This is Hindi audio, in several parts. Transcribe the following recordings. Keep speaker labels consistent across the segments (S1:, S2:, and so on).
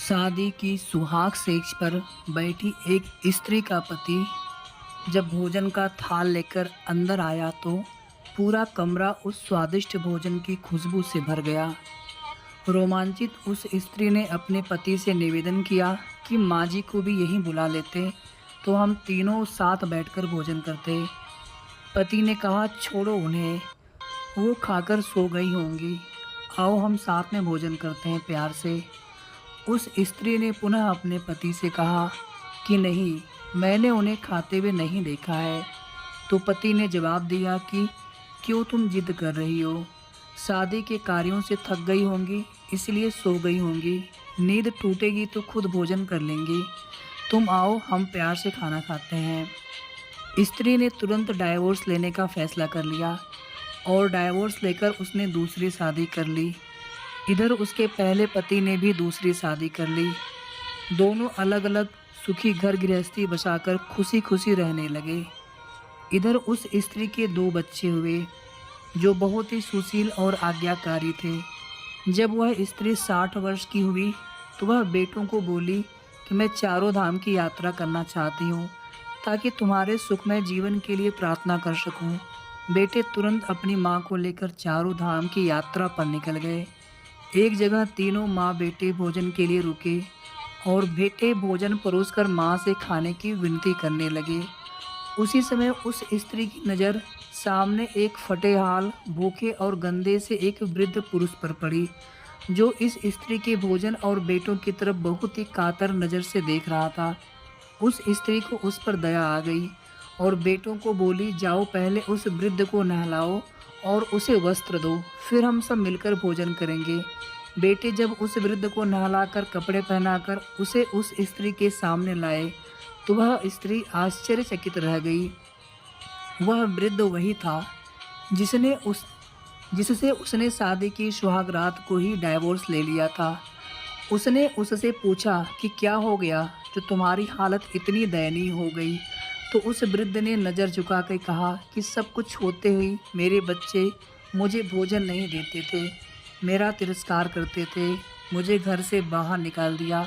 S1: शादी की सुहाग सेज पर बैठी एक स्त्री का पति जब भोजन का थाल लेकर अंदर आया तो पूरा कमरा उस स्वादिष्ट भोजन की खुशबू से भर गया। रोमांचित उस स्त्री ने अपने पति से निवेदन किया कि माँ जी को भी यहीं बुला लेते तो हम तीनों साथ बैठकर भोजन करते। पति ने कहा, छोड़ो उन्हें, वो खाकर सो गई होंगी, आओ हम साथ में भोजन करते हैं प्यार से। उस स्त्री ने पुनः अपने पति से कहा कि नहीं, मैंने उन्हें खाते हुए नहीं देखा है। तो पति ने जवाब दिया कि क्यों तुम जिद कर रही हो, शादी के कार्यों से थक गई होंगी इसलिए सो गई होंगी, नींद टूटेगी तो खुद भोजन कर लेंगी, तुम आओ हम प्यार से खाना खाते हैं। स्त्री ने तुरंत डाइवोर्स लेने का फैसला कर लिया और डाइवोर्स लेकर उसने दूसरी शादी कर ली। इधर उसके पहले पति ने भी दूसरी शादी कर ली। दोनों अलग अलग सुखी घर गृहस्थी बसाकर खुशी खुशी रहने लगे। इधर उस स्त्री के 2 बच्चे हुए जो बहुत ही सुशील और आज्ञाकारी थे। जब वह स्त्री 60 वर्ष की हुई तो वह बेटों को बोली कि मैं चारों धाम की यात्रा करना चाहती हूँ ताकि तुम्हारे सुखमय जीवन के लिए प्रार्थना कर सकूँ। बेटे तुरंत अपनी माँ को लेकर चारों धाम की यात्रा पर निकल गए। एक जगह तीनों माँ बेटे भोजन के लिए रुके और बेटे भोजन परोसकर माँ से खाने की विनती करने लगे। उसी समय उस स्त्री की नज़र सामने एक फटे हाल, भूखे और गंदे से एक वृद्ध पुरुष पर पड़ी जो इस स्त्री के भोजन और बेटों की तरफ बहुत ही कातर नज़र से देख रहा था। उस स्त्री को उस पर दया आ गई और बेटों को बोली, जाओ पहले उस वृद्ध को नहलाओ और उसे वस्त्र दो, फिर हम सब मिलकर भोजन करेंगे। बेटे जब उस वृद्ध को नहलाकर कपड़े पहनाकर उसे उस स्त्री के सामने लाए तो वह स्त्री आश्चर्यचकित रह गई। वह वृद्ध वही था जिससे उसने शादी की सुहाग रात को ही डाइवोर्स ले लिया था। उसने उससे पूछा कि क्या हो गया जो तुम्हारी हालत इतनी दयनीय हो गई। तो उस वृद्ध ने नज़र झुका कर कहा कि सब कुछ होते हुए मेरे बच्चे मुझे भोजन नहीं देते थे, मेरा तिरस्कार करते थे, मुझे घर से बाहर निकाल दिया।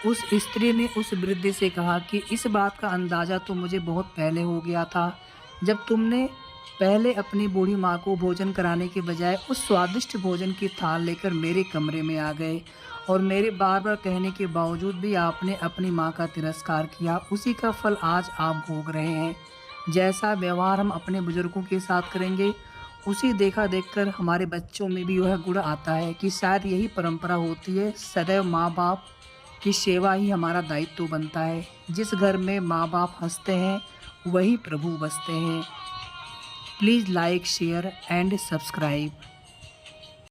S1: उस स्त्री ने उस वृद्ध से कहा कि इस बात का अंदाज़ा तो मुझे बहुत पहले हो गया था, जब तुमने पहले अपनी बूढ़ी माँ को भोजन कराने के बजाय उस स्वादिष्ट भोजन की थाल लेकर मेरे कमरे में आ गए और मेरे बार बार कहने के बावजूद भी आपने अपनी माँ का तिरस्कार किया। उसी का फल आज आप भोग रहे हैं। जैसा व्यवहार हम अपने बुजुर्गों के साथ करेंगे उसी देखा देखकर हमारे बच्चों में भी वह गुण आता है कि शायद यही परंपरा होती है। सदैव माँ बाप की सेवा ही हमारा दायित्व बनता है। जिस घर में माँ बाप हंसते हैं वही प्रभु बसते हैं। Please like, share and subscribe.